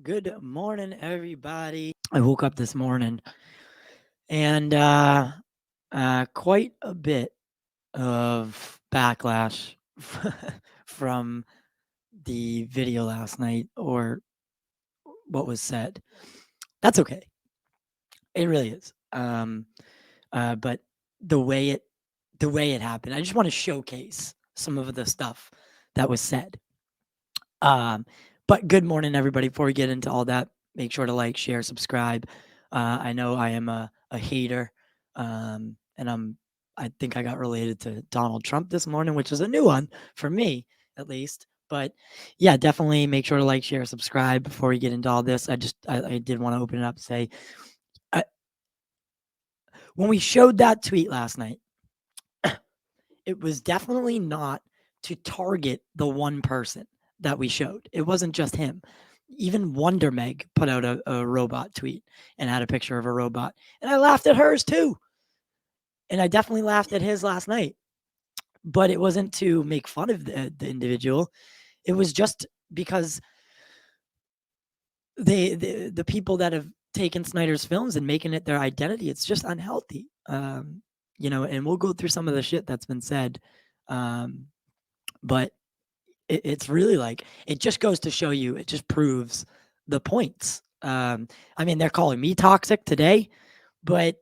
Good morning, everybody. I woke up this morning and quite a bit of backlash from the video last night or what was said. That's okay. It really is. But the way it the way it happened, I just want to showcase some of the stuff that was said. Um, but good morning, everybody. Before we get into all that, make sure to like, share, subscribe. I know I am a hater, and I think I got related to Donald Trump this morning, which is a new one for me, at least. But yeah, definitely make sure to like, share, subscribe before we get into all this. I did want to open it up and say, I, when we showed that tweet last night, it was definitely not to target the one person that we showed. It wasn't just him. Even Wonder Meg put out a robot tweet and had a picture of a robot. And I laughed at hers too. And I definitely laughed at his last night. But it wasn't to make fun of the individual. It was just because the people that have taken Snyder's films and making it their identity, it's just unhealthy. And we'll go through some of the shit that's been said. But it's really like it just goes to show you, it just proves the points. I mean, they're calling me toxic today, but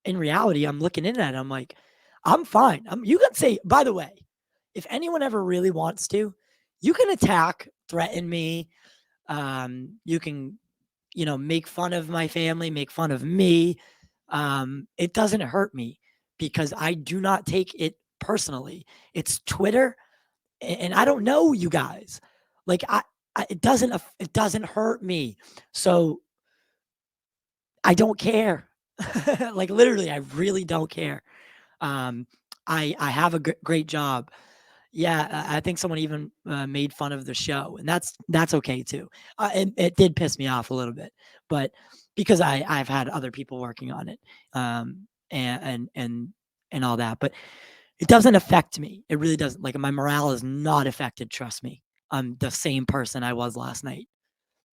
in reality, I'm looking in at it. I'm like, I'm fine. You can say, by the way, if anyone ever really wants to, you can attack, threaten me. You can, make fun of my family, make fun of me. It doesn't hurt me because I do not take it personally. It's Twitter, and I don't know you guys. Like it doesn't hurt me. So I don't care. Like literally, I really don't care. Um, I have a great job. Yeah, I think someone even made fun of the show, and that's okay too. And it did piss me off a little bit, but because I've had other people working on it, and all that, but it doesn't affect me. It really doesn't. Like my morale is not affected. Trust me. I'm the same person I was last night.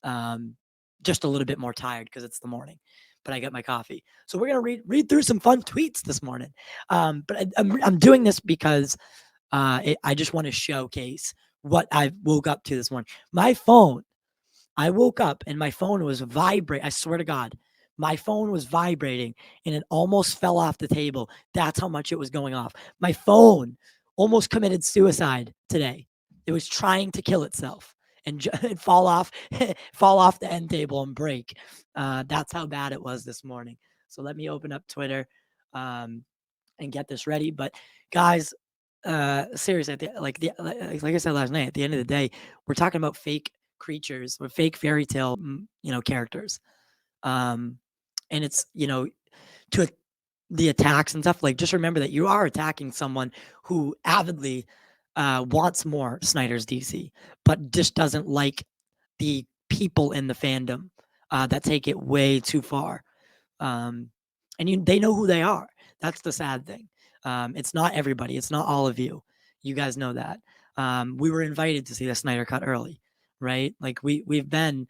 Um, just a little bit more tired because it's the morning, but I got my coffee. So we're gonna read through some fun tweets this morning. But I'm doing this because I just want to showcase what I woke up to this morning. My phone. I woke up and my phone was vibrating. I swear to God, my phone was vibrating and it almost fell off the table. That's how much it was going off. My phone almost committed suicide today. It was trying to kill itself and fall off, fall off the end table and break. That's how bad it was this morning. So let me open up Twitter and get this ready. But guys, seriously, like I said last night, at the end of the day, we're talking about fake creatures or fake fairy tale, characters. Um, and it's, to the attacks and stuff, like just remember that you are attacking someone who avidly wants more Snyder's DC, but just doesn't like the people in the fandom that take it way too far. Um, and they know who they are. That's the sad thing. It's not everybody. It's not all of you. You guys know that. We were invited to see the Snyder Cut early, right? Like we've been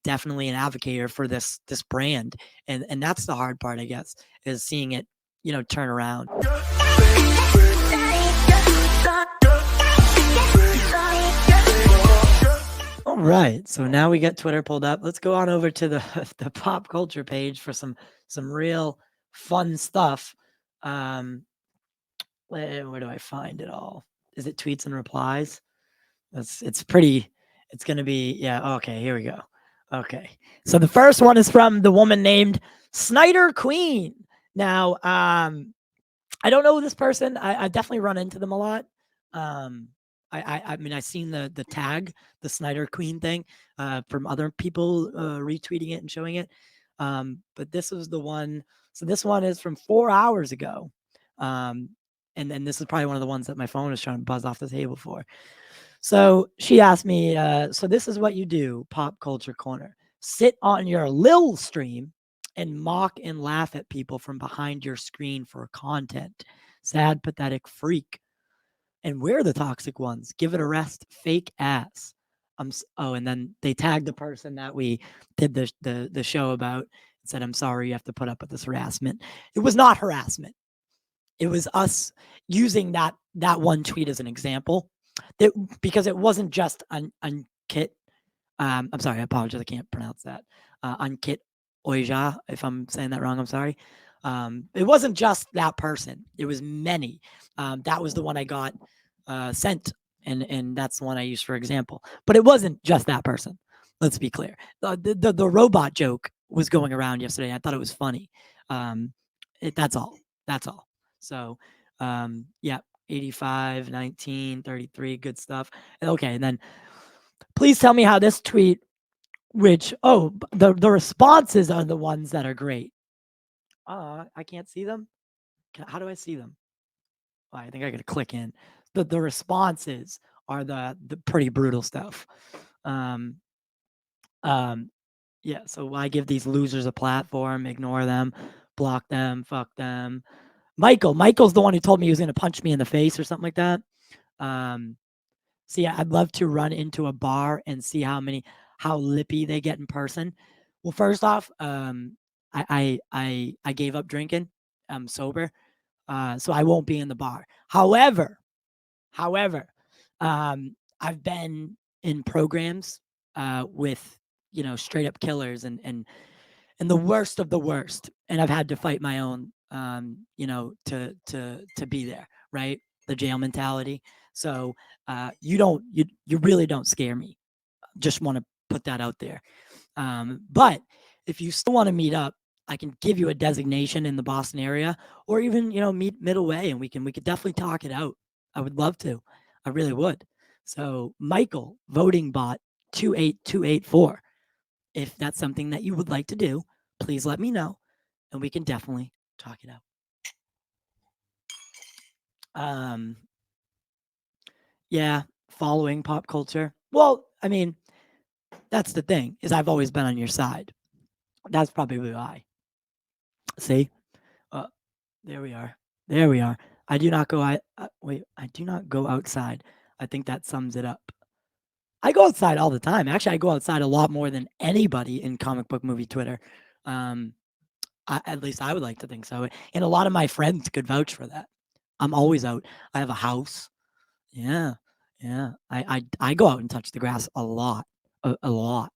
definitely an advocate for this brand, and that's the hard part, I guess, is seeing it, turn around. All right, so now we get Twitter pulled up. Let's go on over to the pop culture page for some real fun stuff. Where do I find it all? Is it tweets and replies? It's pretty. It's gonna be, yeah. Okay, here we go. Okay, so the first one is from the woman named Snyder Queen. Now, I don't know this person. I definitely run into them a lot. I mean, I've seen the tag, the Snyder Queen thing, from other people retweeting it and showing it. But this was the one. So this one is from 4 hours ago. And then this is probably one of the ones that my phone is trying to buzz off the table for. So she asked me, so this is what you do, Pop Culture Corner. Sit on your Lil stream and mock and laugh at people from behind your screen for content. Sad, pathetic freak. And we're the toxic ones. Give it a rest, fake ass. Oh, and then they tagged the person that we did the show about and said, "I'm sorry you have to put up with this harassment." It was not harassment. It was us using that one tweet as an example. Because it wasn't just Kit. I'm sorry, I apologize. I can't pronounce that. Ankit Oja, if I'm saying that wrong, I'm sorry. It wasn't just that person. It was many. That was the one I got sent, and that's the one I used for example. But it wasn't just that person. Let's be clear. The robot joke was going around yesterday. I thought it was funny. That's all. That's all. So, yeah, 85, 19, 33, good stuff. Okay, and then please tell me how this tweet, which the responses are the ones that are great. I can't see them. How do I see them? Oh, I think I gotta click in. The responses are the pretty brutal stuff. Yeah. So I give these losers a platform, ignore them, block them, fuck them. Michael's the one who told me he was gonna punch me in the face or something like that. So yeah, I'd love to run into a bar and see how lippy they get in person. Well, first off, I gave up drinking. I'm sober, so I won't be in the bar. However, I've been in programs with straight up killers and the worst of the worst, and I've had to fight my own, to be there, right? The jail mentality. So you really don't scare me. Just want to put that out there. But if you still want to meet up, I can give you a designation in the Boston area, or even meet middle way, and we could definitely talk it out. I would love to. I really would. So Michael, voting bot 28284. If that's something that you would like to do, please let me know, and we can definitely talk it out. Yeah, following pop culture. Well, I mean, that's the thing, is I've always been on your side. That's probably why. See? Uh, there we are. There we are. I do not go I do not go outside. I think that sums it up. I go outside all the time. Actually, I go outside a lot more than anybody in comic book movie Twitter. At least I would like to think so. And a lot of my friends could vouch for that. I'm always out. I have a house. Yeah. Yeah. I go out and touch the grass a lot. A lot.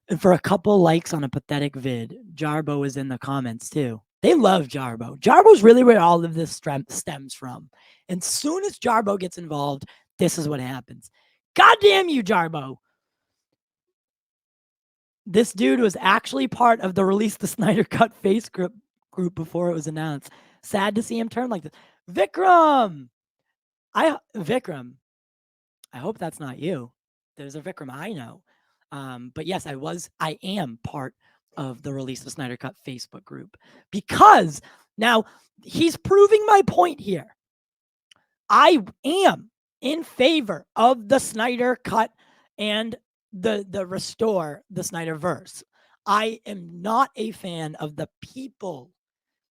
And for a couple likes on a pathetic vid, Jarbo is in the comments too. They love Jarbo. Jarbo's really where all of this stems from. And soon as Jarbo gets involved, this is what happens. God damn you, Jarbo. This dude was actually part of the Release the Snydercut face group before it was announced. Sad to see him turn like this. Vikram! Vikram, I hope that's not you. There's a Vikram I know. But yes, I am part of the Release the Snydercut Facebook group, because now he's proving my point here. I am in favor of the Snyder Cut and the restore the Snyderverse. I am not a fan of the people.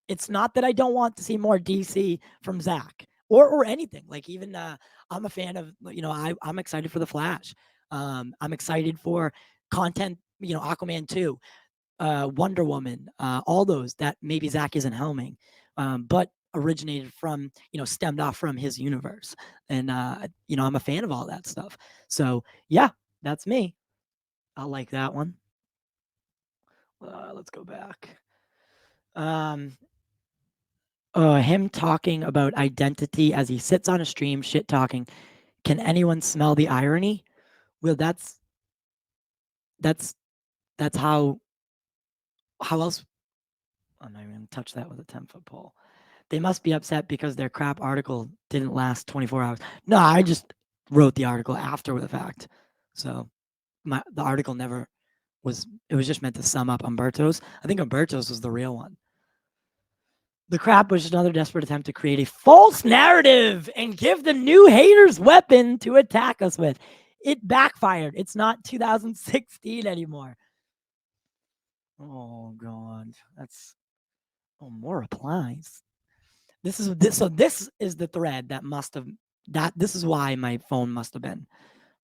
It's not that I don't want to see more DC from Zack or anything. Like, even I'm a fan of, I'm excited for the Flash. I'm excited for content, Aquaman 2, Wonder Woman, all those that maybe Zack isn't helming, but originated from, stemmed off from his universe. And, I'm a fan of all that stuff. So yeah, that's me. I like that one. Let's go back. Him talking about identity as he sits on a stream, shit talking. Can anyone smell the irony? Well, that's how else? I'm not even gonna touch that with a 10-foot pole. They must be upset because their crap article didn't last 24 hours. No, I just wrote the article after the fact. So the article never was. It was just meant to sum up Umberto's. I think Umberto's was the real one. The crap was just another desperate attempt to create a false narrative and give the new haters weapon to attack us with. It backfired. It's not 2016 anymore. Oh God, that's more replies. This is the thread that must have this is why my phone must have been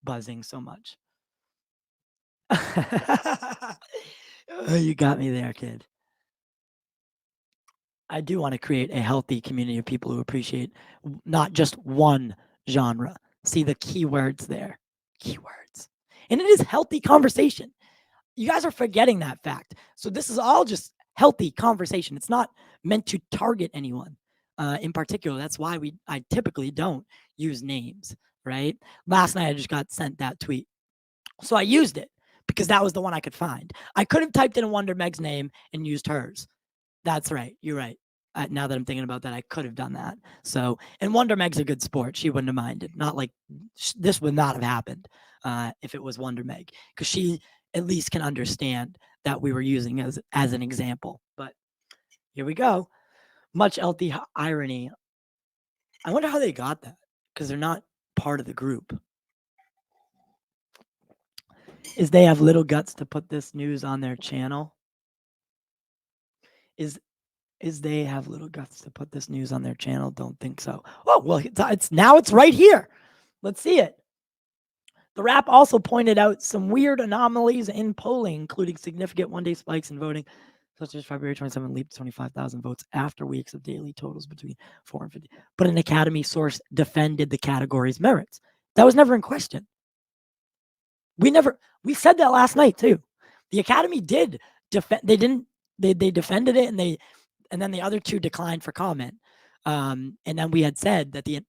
buzzing so much. You got me there, kid. I do want to create a healthy community of people who appreciate not just one genre. See the keywords there. Keywords. And it is healthy conversation. You guys are forgetting that fact. So this is all just healthy conversation. It's not meant to target anyone in particular. That's why I typically don't use names, right? Last night I just got sent that tweet. So I used it because that was the one I could find. I could have typed in Wonder Meg's name and used hers. That's right. You're right. Now that I'm thinking about that, I could have done that. So, and Wonder Meg's a good sport. She wouldn't have minded. Not like this would not have happened if it was Wonder Meg, because she at least can understand that we were using as an example. But here we go. Much healthy irony. I wonder how they got that, because they're not part of the group. Is they have little guts to put this news on their channel? Is they have little guts to put this news on their channel? Don't think so. Oh, well, it's now it's right here. Let's see it. The Wrap also pointed out some weird anomalies in polling, including significant one-day spikes in voting, such as February 27 leaped to 25,000 votes after weeks of daily totals between 4 and 50. But an Academy source defended the category's merits. That was never in question. We said that last night too. The Academy did defend. They defended it, and then the other two declined for comment. And then we had said that the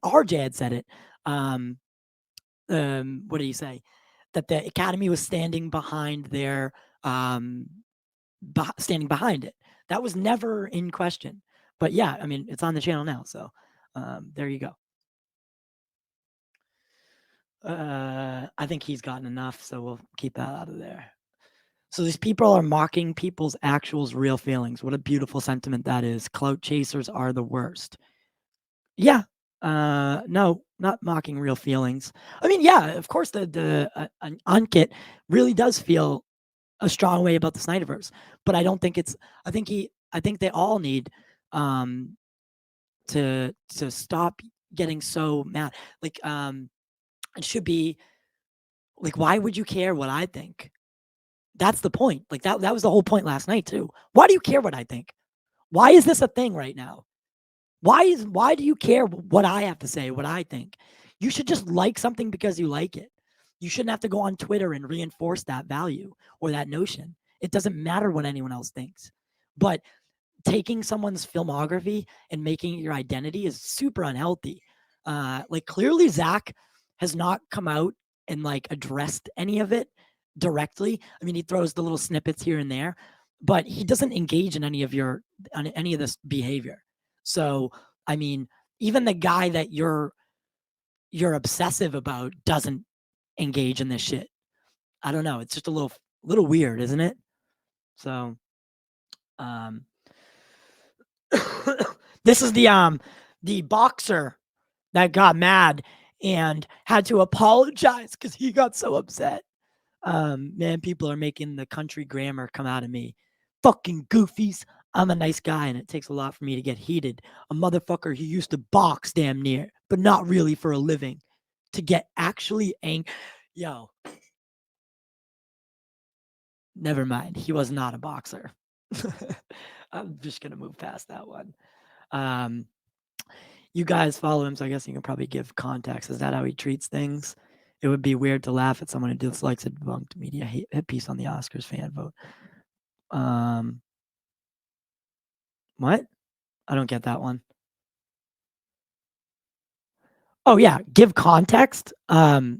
RJ had said it. What do you say? That the Academy was standing behind their standing behind it. That was never in question. But yeah, I mean, it's on the channel now, so there you go. I think he's gotten enough, so we'll keep that out of there. So these people are mocking people's actuals, real feelings. What a beautiful sentiment that is. Clout chasers are the worst. Yeah. No, not mocking real feelings. I mean, yeah, of course, the Ankit really does feel a strong way about the Snyderverse, but I don't think it's. I think they all need to stop getting so mad. Like it should be like, why would you care what I think? That's the point. Like that was the whole point last night too. Why do you care what I think? Why is this a thing right now? Why do you care what I have to say, what I think? You should just like something because you like it. You shouldn't have to go on Twitter and reinforce that value or that notion. It doesn't matter what anyone else thinks. But taking someone's filmography and making it your identity is super unhealthy. Like clearly Zack has not come out and like addressed any of it directly. I mean, he throws the little snippets here and there, but he doesn't engage in any of this behavior. So, I mean, even the guy that you're obsessive about doesn't engage in this shit. I don't know. It's just a little weird, isn't it? So, this is the boxer that got mad and had to apologize because he got so upset. Man, people are making the country grammar come out of me. Fucking goofies. I'm a nice guy, and it takes a lot for me to get heated. A motherfucker who used to box damn near, but not really for a living. To get actually angry. Yo. Never mind. He was not a boxer. I'm just going to move past that one. You guys follow him, so I guess you can probably give context. Is that how he treats things? It would be weird to laugh at someone who dislikes a debunked media hit piece on the Oscars fan vote. What? I don't get that one. Oh yeah, give context. I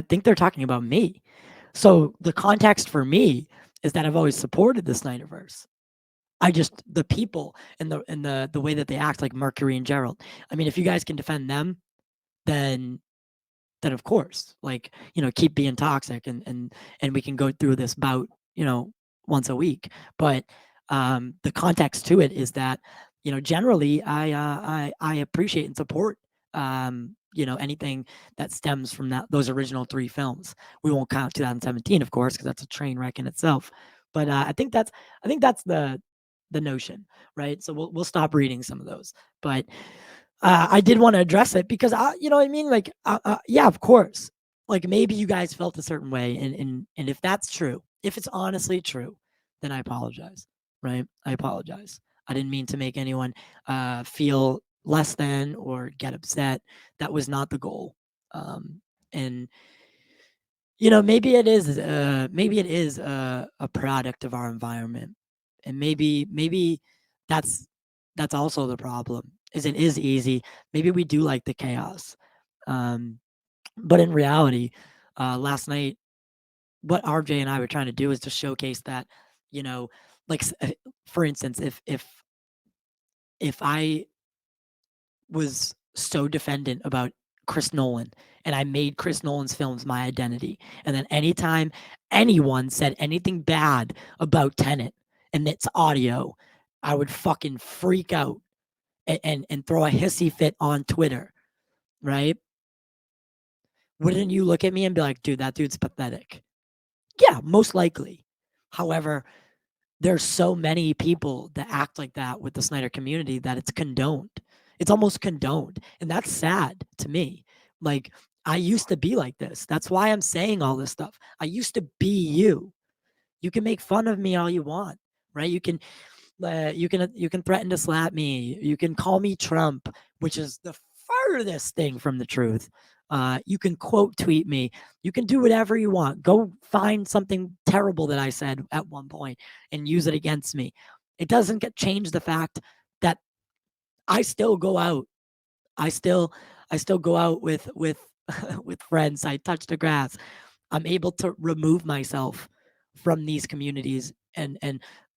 think they're talking about me. So the context for me is that I've always supported the Snyderverse. The people and the way that they act, like Mercury and Gerald. I mean, if you guys can defend them, then of course, like, keep being toxic and we can go through this bout, once a week. But the context to it is that, generally I appreciate and support anything that stems from those original 3 films. We won't count 2017, of course, because that's a train wreck in itself. But I think that's the notion, right? So we'll stop reading some of those. But I did want to address it because you know what I mean? Like, yeah, of course. Like maybe you guys felt a certain way, and if that's true, if it's honestly true, then I apologize. Right? I apologize. I didn't mean to make anyone feel less than or get upset. That was not the goal. And you know, maybe it is a product of our environment, and maybe that's that's also the problem. Is it is easy. Maybe we do like the chaos, um, but in reality, last night, what RJ and I were trying to do is to showcase that, you know, like for instance, if I was so defendant about Chris Nolan and I made Chris Nolan's films my identity. And then anytime anyone said anything bad about Tenet and its audio, I would fucking freak out and throw a hissy fit on Twitter, right? Wouldn't you look at me and be like, dude, that dude's pathetic? Yeah, most likely. However, there's so many people that act like that with the Snyder community that it's condoned. It's almost condoned. And that's sad to me. Like, I used to be like this. That's why I'm saying all this stuff. I used to be you. You can make fun of me all you want, right? You can threaten to slap me. You can call me Trump, which is the furthest thing from the truth. You can quote tweet me. You can do whatever you want. Go find something terrible that I said at one point and use it against me. It doesn't change the fact that I still go out. I still go out with with friends. I touch the grass. I'm able to remove myself from these communities, and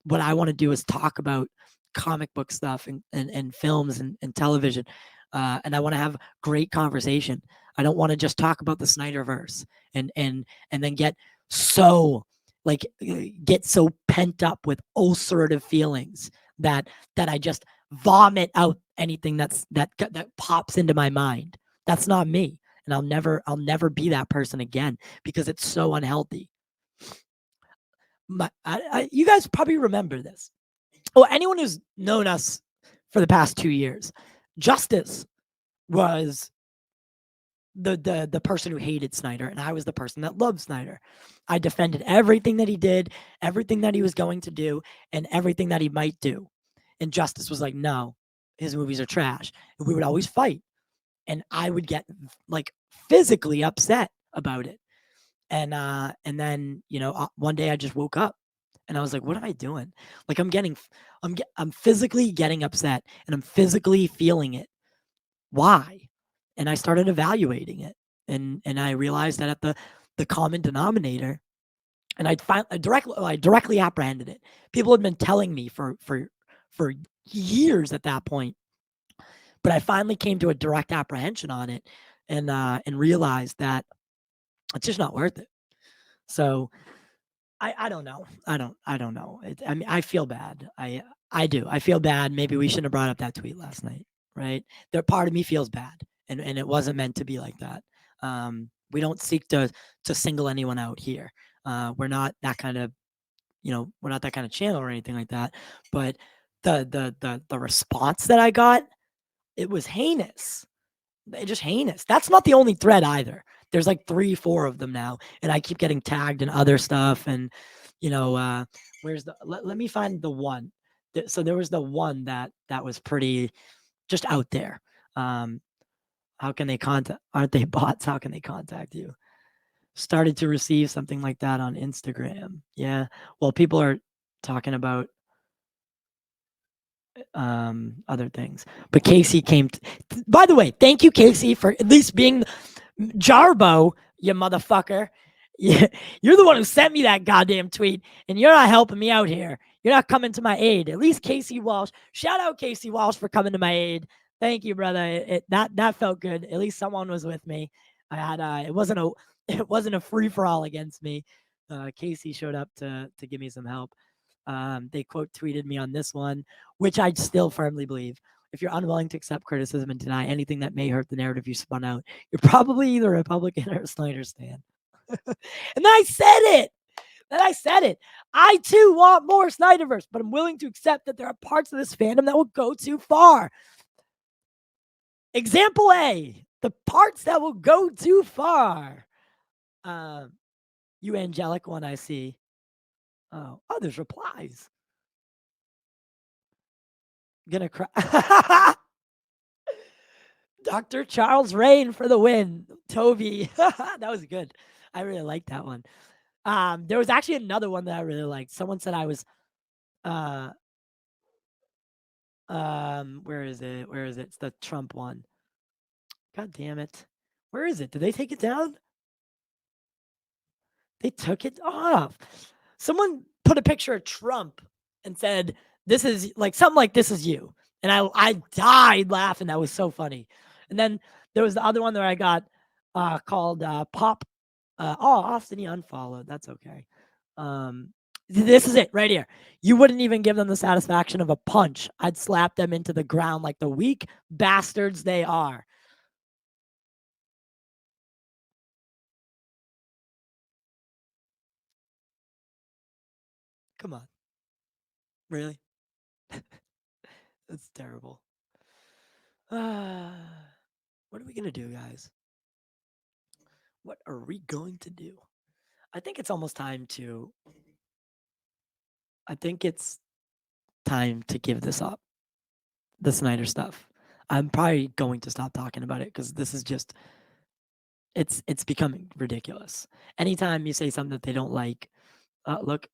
what I want to do is talk about comic book stuff and films and television, and I want to have great conversation. I don't want to just talk about the Snyderverse and then so like get so pent up with ulcerative feelings that I just vomit out anything that pops into my mind. That's not me, and I'll never be that person again because it's so unhealthy. You guys probably remember this. Well, anyone who's known us for the past 2 years, Justice was the person who hated Snyder, and I was the person that loved Snyder. I defended everything that he did, everything that he was going to do, and everything that he might do. And Justice was like, no, his movies are trash. And we would always fight. And I would get like physically upset about it. And then, you know, one day I just woke up and I was like, what am I doing? Like I'm physically getting upset and I'm physically feeling it. Why? And I started evaluating it. And I realized that at the common denominator, and I directly apprehended it. People had been telling me for years at that point, but I finally came to a direct apprehension on it, and realized that it's just not worth it. So I don't know. I don't know. I mean, I feel bad. I do. I feel bad. Maybe we shouldn't have brought up that tweet last night, right? There, part of me feels bad, and it wasn't meant to be like that. We don't seek to single anyone out here. We're not that kind of, you know, we're not that kind of channel or anything like that. But the response that I got, it was heinous. Just heinous. That's not the only thread either. There's like 3, 4 of them now, and I keep getting tagged in other stuff. And you know, where's the? Let me find the one. So there was the one that was pretty just out there. Um, how can they contact? Aren't they bots? How can they contact you? Started to receive something like that on Instagram. Yeah. Well, people are talking about other things, but Casey came. By the way, thank you, Casey, for at least being Jarbo, you motherfucker. You're the one who sent me that goddamn tweet, and you're not helping me out here. You're not coming to my aid. At least Casey Walsh. Shout out Casey Walsh for coming to my aid. Thank you, brother. That felt good. At least someone was with me. I had it wasn't a free for all against me. Casey showed up to give me some help. They quote tweeted me on this one, which I still firmly believe. If you're unwilling to accept criticism and deny anything that may hurt the narrative you spun out, you're probably either a Republican or a Snyder stan. And then I said it. I too want more Snyderverse, but I'm willing to accept that there are parts of this fandom that will go too far. Example A, the parts that will go too far. Um, you angelic one, I see. Oh, there's replies. Gonna cry. Dr. Charles Rain for the win. Toby. That was good. I really liked that one. There was actually another one that I really liked. Someone said I was uh where is it? Where is it? It's the Trump one. God damn it. Where is it? Did they take it down? They took it off. Someone put a picture of Trump and said, "This is like something like this is you." And I died laughing. That was so funny. And then there was the other one that I got called Pop. Oh, Austin, he unfollowed. That's okay. This is it right here. You wouldn't even give them the satisfaction of a punch. I'd slap them into the ground like the weak bastards they are. Come on. Really? That's terrible. What are we going to do, guys? What are we going to do? I think it's almost time to. I think it's time to give this up. The Snyder stuff. I'm probably going to stop talking about it because this is just. It's becoming ridiculous. Anytime you say something that they don't like, look.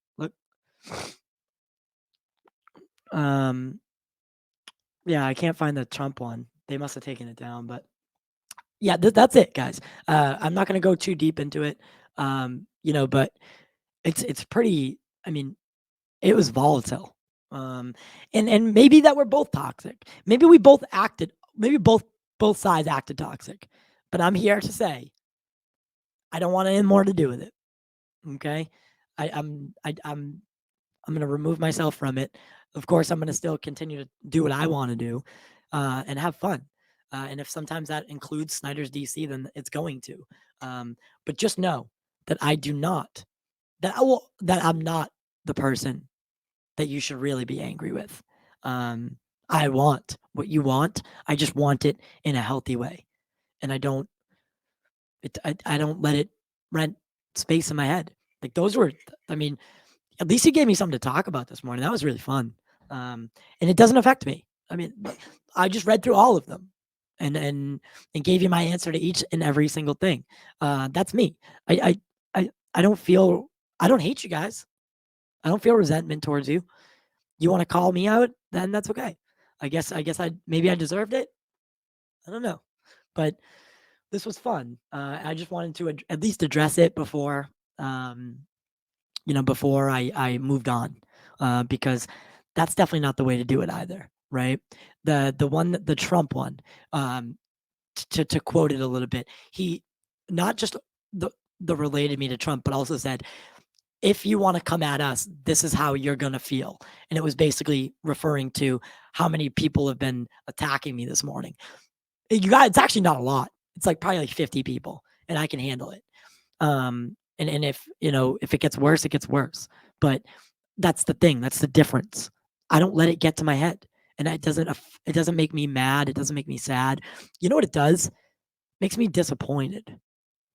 Yeah, I can't find the Trump one. They must have taken it down, but yeah, that's it, guys. I'm not gonna go too deep into it. But it's pretty. I mean, it was volatile. And maybe that we're both toxic. Maybe we both acted. Maybe both sides acted toxic. But I'm here to say I don't want any more to do with it. Okay, I'm gonna remove myself from it. Of course, I'm gonna still continue to do what I want to do and have fun. And if sometimes that includes Snyder's DC, then it's going to. But just know that I do not that I'm not the person that you should really be angry with. I want what you want. I just want it in a healthy way, and I don't let it rent space in my head. Like those were, I mean, at least you gave me something to talk about this morning. That was really fun, and it doesn't affect me. I mean, I just read through all of them, and gave you my answer to each and every single thing. That's me. I don't feel. I don't hate you guys. I don't feel resentment towards you. You want to call me out, then that's okay. I maybe I deserved it. I don't know, but this was fun. I just wanted to at least address it before, um, before I moved on, because that's definitely not the way to do it either, right? The Trump one, to quote it a little bit, he not just the related me to Trump, but also said, if you want to come at us, this is how you're going to feel. And it was basically referring to how many people have been attacking me this morning. It's actually not a lot. It's like probably like 50 people, and I can handle it. And if it gets worse, it gets worse. But that's the thing. That's the difference. I don't let it get to my head, and it doesn't make me mad. It doesn't make me sad. You know what it does? It makes me disappointed.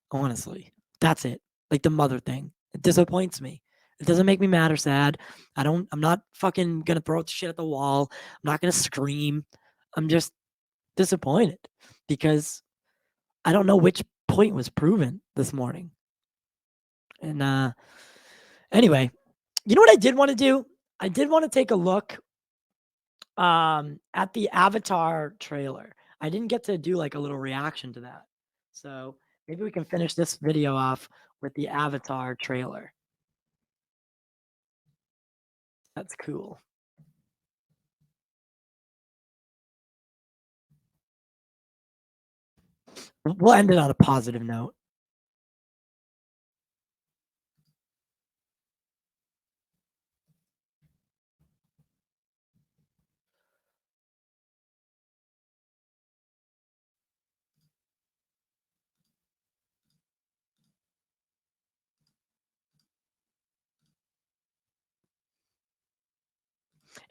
Honestly, that's it. Like the mother thing. It disappoints me. It doesn't make me mad or sad. I'm not fucking gonna throw shit at the wall. I'm not gonna scream. I'm just disappointed because I don't know which point was proven this morning. And anyway, you know what I did want to do? I did want to take a look at the Avatar trailer. I didn't get to do like a little reaction to that. So maybe we can finish this video off with the Avatar trailer. That's cool. We'll end it on a positive note.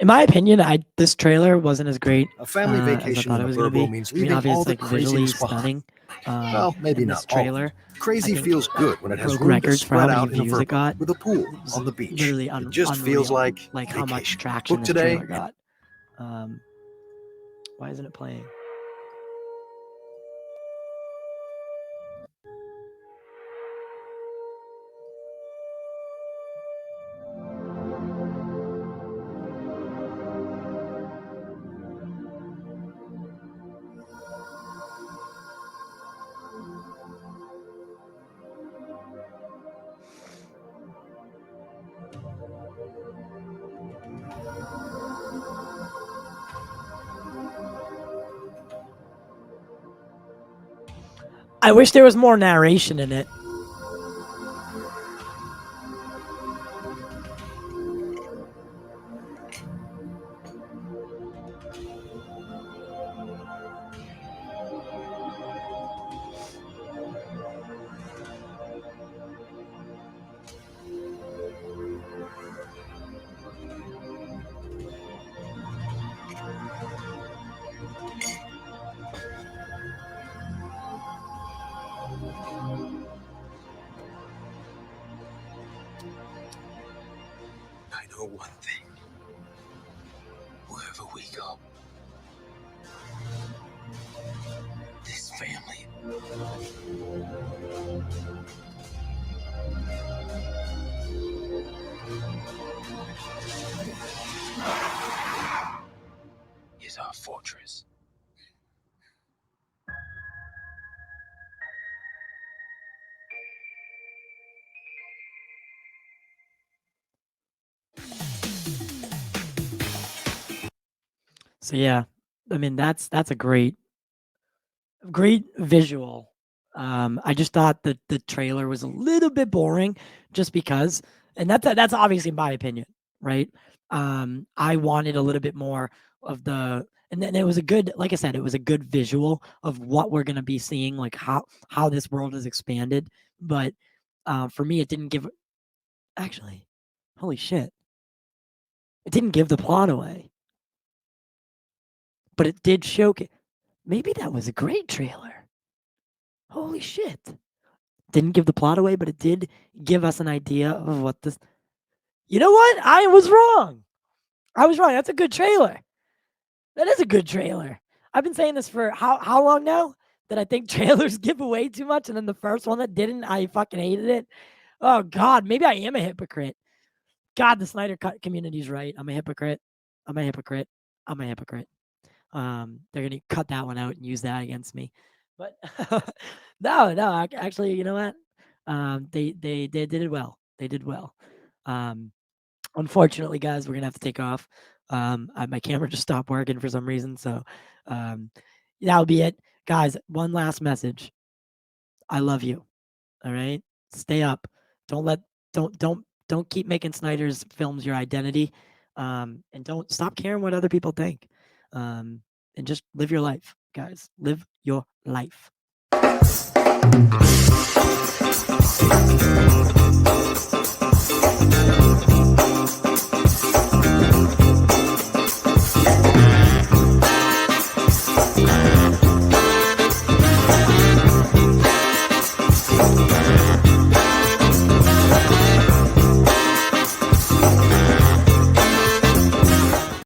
In my opinion, this trailer wasn't as great A family as I vacation thought in it a was going to burbo be. means I mean, leaving all obviously, the like visually craziness behind. stunning. Well, maybe in not this all of trailer. it. Crazy I think feels good when it has broke room to records for how spread many out in a views it verbo got. with a pool It was on the beach. literally It just feels unreal, like how much vacation. traction Book this today. trailer got. Why isn't it playing? I wish there was more narration in it. I know one thing. Wherever we go, this family is our fortress. So yeah, I mean that's a great visual. I just thought that the trailer was a little bit boring, just because, and that's obviously my opinion, right? I wanted a little bit more of and then it was a good, like I said, it was a good visual of what we're gonna be seeing, like how this world is expanded. But for me, it didn't give. Actually, holy shit, it didn't give the plot away, but it did showcase. Maybe that was a great trailer. Holy shit. Didn't give the plot away, but it did give us an idea of what this. You know what? I was wrong. That's a good trailer. That is a good trailer. I've been saying this for how long now? That I think trailers give away too much, and then the first one that didn't, I fucking hated it. Oh God, maybe I am a hypocrite. God, the Snyder community's right. I'm a hypocrite. They're gonna cut that one out and use that against me. But no, actually, you know what? They did it well. They did well. Unfortunately, guys, we're gonna have to take off. My camera just stopped working for some reason, so that'll be it, guys. One last message. I love you. All right, stay up. Don't keep making Snyder's films your identity, and don't stop caring what other people think. And just live your life, guys. Live your life.